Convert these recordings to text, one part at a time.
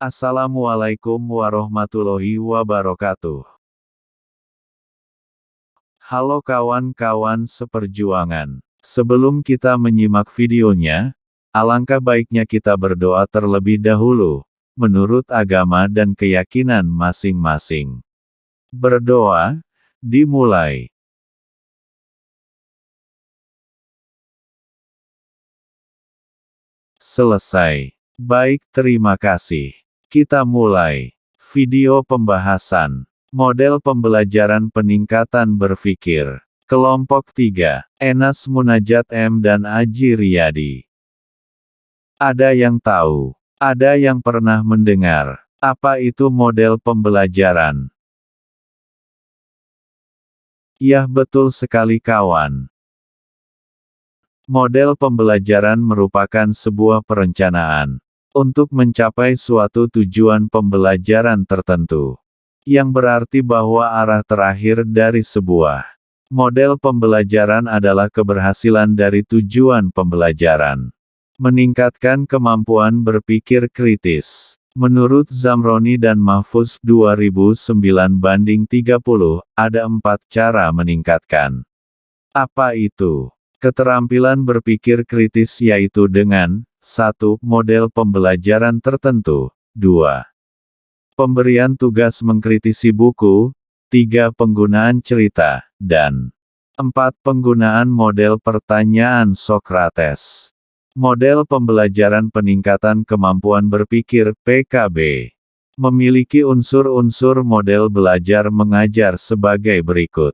Assalamualaikum warahmatullahi wabarakatuh. Halo kawan-kawan seperjuangan. Sebelum kita menyimak videonya, alangkah baiknya kita berdoa terlebih dahulu, menurut agama dan keyakinan masing-masing. Berdoa, dimulai. Selesai. Baik, terima kasih. Kita mulai. Video pembahasan. Model pembelajaran peningkatan berpikir. Kelompok 3. Enas Munajat M. dan Aji Riyadi. Ada yang tahu? Ada yang pernah mendengar? Apa itu model pembelajaran? Yah, betul sekali kawan. Model pembelajaran merupakan sebuah perencanaan untuk mencapai suatu tujuan pembelajaran tertentu, yang berarti bahwa arah terakhir dari sebuah model pembelajaran adalah keberhasilan dari tujuan pembelajaran. Meningkatkan kemampuan berpikir kritis. Menurut Zamroni dan Mahfuz 2009/30, ada 4 cara meningkatkan. Apa itu? Keterampilan berpikir kritis yaitu dengan 1. Model pembelajaran tertentu. 2. Pemberian tugas mengkritisi buku. 3. Penggunaan cerita. Dan 4. Penggunaan model pertanyaan Sokrates. Model pembelajaran peningkatan kemampuan berpikir (PKB) memiliki unsur-unsur model belajar mengajar sebagai berikut.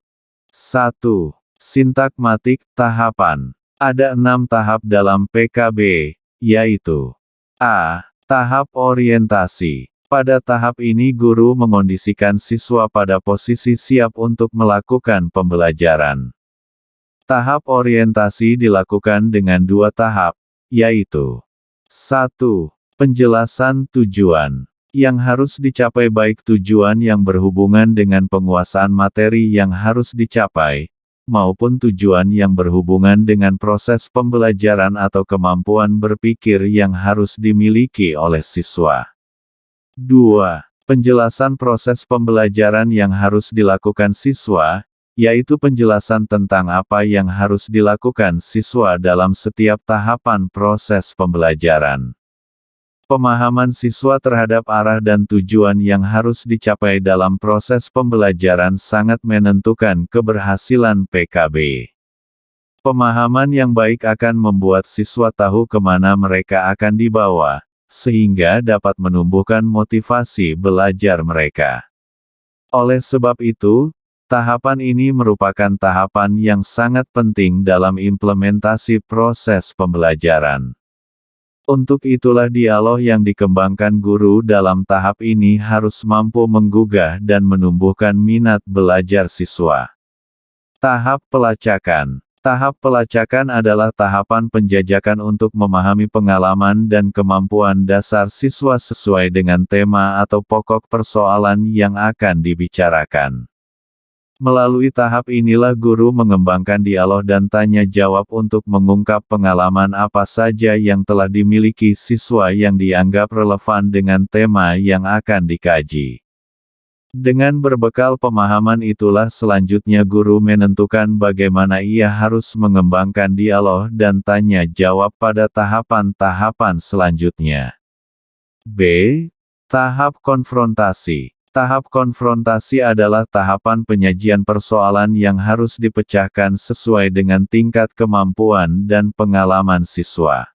1. Sintakmatik, tahapan. Ada 6 tahap dalam PKB, yaitu A. Tahap orientasi. Pada tahap ini guru mengondisikan siswa pada posisi siap untuk melakukan pembelajaran. Tahap orientasi dilakukan dengan 2 tahap, yaitu 1. Penjelasan tujuan, yang harus dicapai baik tujuan yang berhubungan dengan penguasaan materi yang harus dicapai, maupun tujuan yang berhubungan dengan proses pembelajaran atau kemampuan berpikir yang harus dimiliki oleh siswa. 2. Penjelasan proses pembelajaran yang harus dilakukan siswa, yaitu penjelasan tentang apa yang harus dilakukan siswa dalam setiap tahapan proses pembelajaran. Pemahaman siswa terhadap arah dan tujuan yang harus dicapai dalam proses pembelajaran sangat menentukan keberhasilan PKB. Pemahaman yang baik akan membuat siswa tahu kemana mereka akan dibawa, sehingga dapat menumbuhkan motivasi belajar mereka. Oleh sebab itu, tahapan ini merupakan tahapan yang sangat penting dalam implementasi proses pembelajaran. Untuk itulah dialog yang dikembangkan guru dalam tahap ini harus mampu menggugah dan menumbuhkan minat belajar siswa. Tahap pelacakan. Tahap pelacakan adalah tahapan penjajakan untuk memahami pengalaman dan kemampuan dasar siswa sesuai dengan tema atau pokok persoalan yang akan dibicarakan. Melalui tahap inilah guru mengembangkan dialog dan tanya jawab untuk mengungkap pengalaman apa saja yang telah dimiliki siswa yang dianggap relevan dengan tema yang akan dikaji. Dengan berbekal pemahaman itulah selanjutnya guru menentukan bagaimana ia harus mengembangkan dialog dan tanya jawab pada tahapan-tahapan selanjutnya. B. Tahap konfrontasi. Tahap konfrontasi adalah tahapan penyajian persoalan yang harus dipecahkan sesuai dengan tingkat kemampuan dan pengalaman siswa.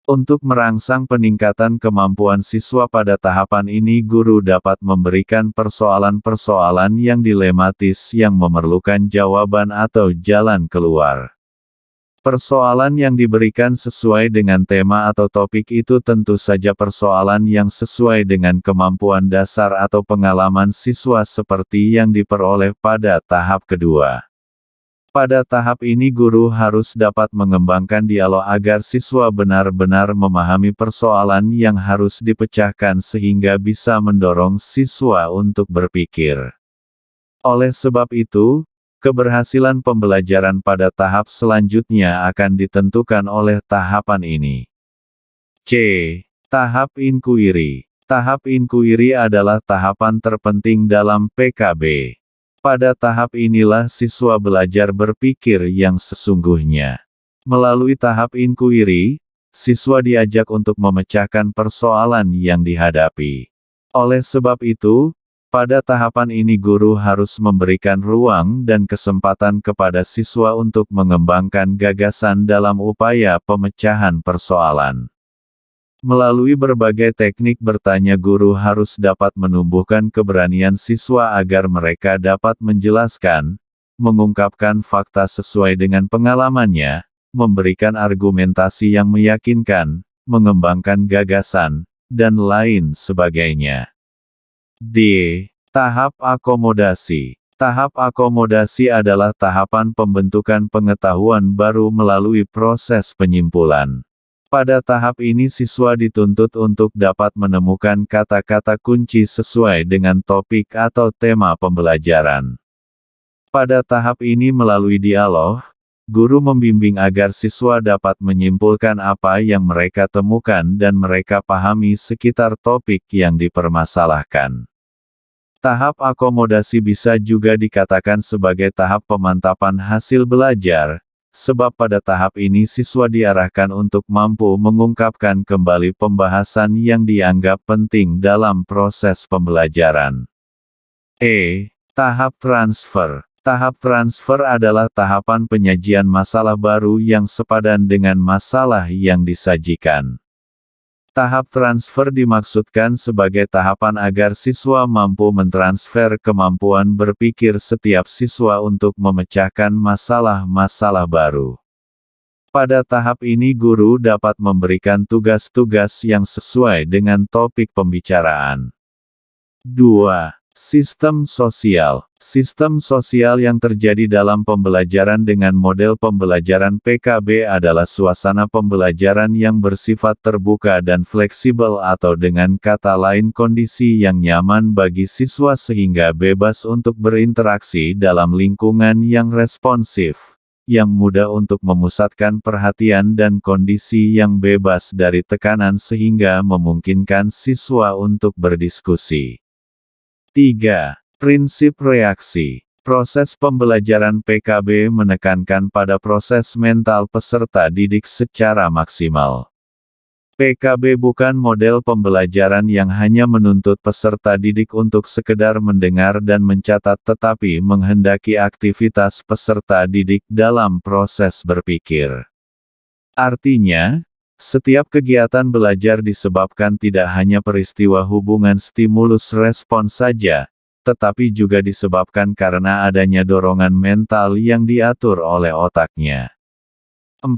Untuk merangsang peningkatan kemampuan siswa pada tahapan ini guru dapat memberikan persoalan-persoalan yang dilematis yang memerlukan jawaban atau jalan keluar. Persoalan yang diberikan sesuai dengan tema atau topik itu tentu saja persoalan yang sesuai dengan kemampuan dasar atau pengalaman siswa seperti yang diperoleh pada tahap kedua. Pada tahap ini guru harus dapat mengembangkan dialog agar siswa benar-benar memahami persoalan yang harus dipecahkan sehingga bisa mendorong siswa untuk berpikir. Oleh sebab itu, keberhasilan pembelajaran pada tahap selanjutnya akan ditentukan oleh tahapan ini. C. Tahap inquiry. Tahap inkuiri adalah tahapan terpenting dalam PKB. Pada tahap inilah siswa belajar berpikir yang sesungguhnya. Melalui tahap inkuiri, siswa diajak untuk memecahkan persoalan yang dihadapi. Oleh sebab itu, pada tahapan ini guru harus memberikan ruang dan kesempatan kepada siswa untuk mengembangkan gagasan dalam upaya pemecahan persoalan. Melalui berbagai teknik bertanya, guru harus dapat menumbuhkan keberanian siswa agar mereka dapat menjelaskan, mengungkapkan fakta sesuai dengan pengalamannya, memberikan argumentasi yang meyakinkan, mengembangkan gagasan, dan lain sebagainya. D. Tahap akomodasi. Tahap akomodasi adalah tahapan pembentukan pengetahuan baru melalui proses penyimpulan. Pada tahap ini siswa dituntut untuk dapat menemukan kata-kata kunci sesuai dengan topik atau tema pembelajaran. Pada tahap ini melalui dialog, guru membimbing agar siswa dapat menyimpulkan apa yang mereka temukan dan mereka pahami sekitar topik yang dipermasalahkan. Tahap akomodasi bisa juga dikatakan sebagai tahap pemantapan hasil belajar, sebab pada tahap ini siswa diarahkan untuk mampu mengungkapkan kembali pembahasan yang dianggap penting dalam proses pembelajaran. Tahap transfer. Tahap transfer adalah tahapan penyajian masalah baru yang sepadan dengan masalah yang disajikan. Tahap transfer dimaksudkan sebagai tahapan agar siswa mampu mentransfer kemampuan berpikir setiap siswa untuk memecahkan masalah-masalah baru. Pada tahap ini guru dapat memberikan tugas-tugas yang sesuai dengan topik pembicaraan. 2. Sistem sosial. Sistem sosial yang terjadi dalam pembelajaran dengan model pembelajaran PKB adalah suasana pembelajaran yang bersifat terbuka dan fleksibel, atau dengan kata lain kondisi yang nyaman bagi siswa sehingga bebas untuk berinteraksi dalam lingkungan yang responsif, yang mudah untuk memusatkan perhatian dan kondisi yang bebas dari tekanan sehingga memungkinkan siswa untuk berdiskusi. 3. Prinsip reaksi. Proses pembelajaran PKB menekankan pada proses mental peserta didik secara maksimal. PKB bukan model pembelajaran yang hanya menuntut peserta didik untuk sekedar mendengar dan mencatat, tetapi menghendaki aktivitas peserta didik dalam proses berpikir. Artinya, setiap kegiatan belajar disebabkan tidak hanya peristiwa hubungan stimulus-respons saja, tetapi juga disebabkan karena adanya dorongan mental yang diatur oleh otaknya. 4.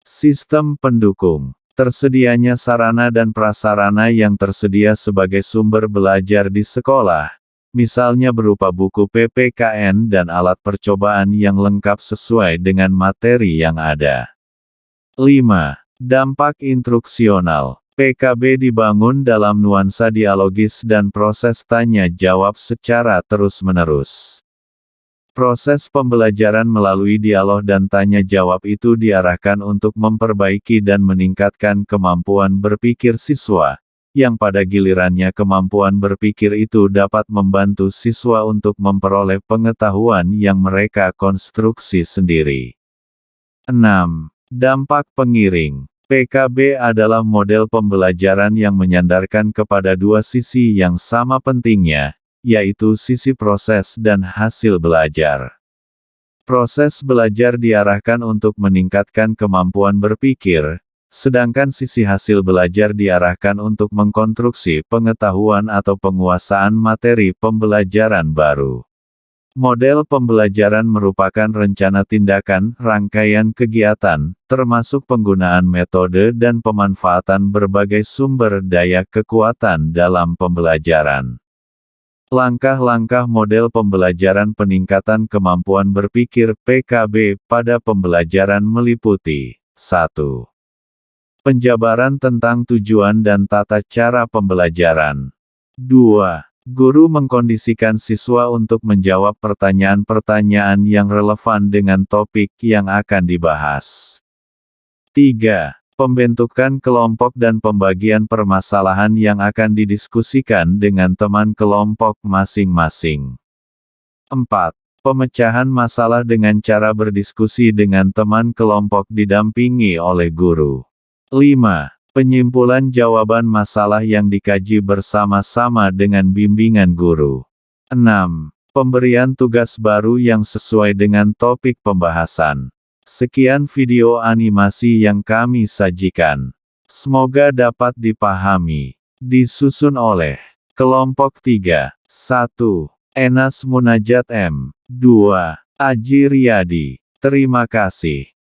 Sistem pendukung. Tersedianya sarana dan prasarana yang tersedia sebagai sumber belajar di sekolah, misalnya berupa buku PPKN dan alat percobaan yang lengkap sesuai dengan materi yang ada. 5. Dampak instruksional. PKB dibangun dalam nuansa dialogis dan proses tanya-jawab secara terus-menerus. Proses pembelajaran melalui dialog dan tanya-jawab itu diarahkan untuk memperbaiki dan meningkatkan kemampuan berpikir siswa, yang pada gilirannya kemampuan berpikir itu dapat membantu siswa untuk memperoleh pengetahuan yang mereka konstruksi sendiri. 6. Dampak pengiring. PKB adalah model pembelajaran yang menyandarkan kepada dua sisi yang sama pentingnya, yaitu sisi proses dan hasil belajar. Proses belajar diarahkan untuk meningkatkan kemampuan berpikir, sedangkan sisi hasil belajar diarahkan untuk mengkonstruksi pengetahuan atau penguasaan materi pembelajaran baru. Model pembelajaran merupakan rencana tindakan, rangkaian kegiatan, termasuk penggunaan metode dan pemanfaatan berbagai sumber daya kekuatan dalam pembelajaran. Langkah-langkah model pembelajaran peningkatan kemampuan berpikir PKB pada pembelajaran meliputi: 1. Penjabaran tentang tujuan dan tata cara pembelajaran. 2. Guru mengkondisikan siswa untuk menjawab pertanyaan-pertanyaan yang relevan dengan topik yang akan dibahas. 3. Pembentukan kelompok dan pembagian permasalahan yang akan didiskusikan dengan teman kelompok masing-masing. 4. Pemecahan masalah dengan cara berdiskusi dengan teman kelompok didampingi oleh guru. 5. Penyimpulan jawaban masalah yang dikaji bersama-sama dengan bimbingan guru. 6. Pemberian tugas baru yang sesuai dengan topik pembahasan. Sekian video animasi yang kami sajikan. Semoga dapat dipahami. Disusun oleh kelompok 3. 1. Enas Munajat M. 2. Aji Riyadi. Terima kasih.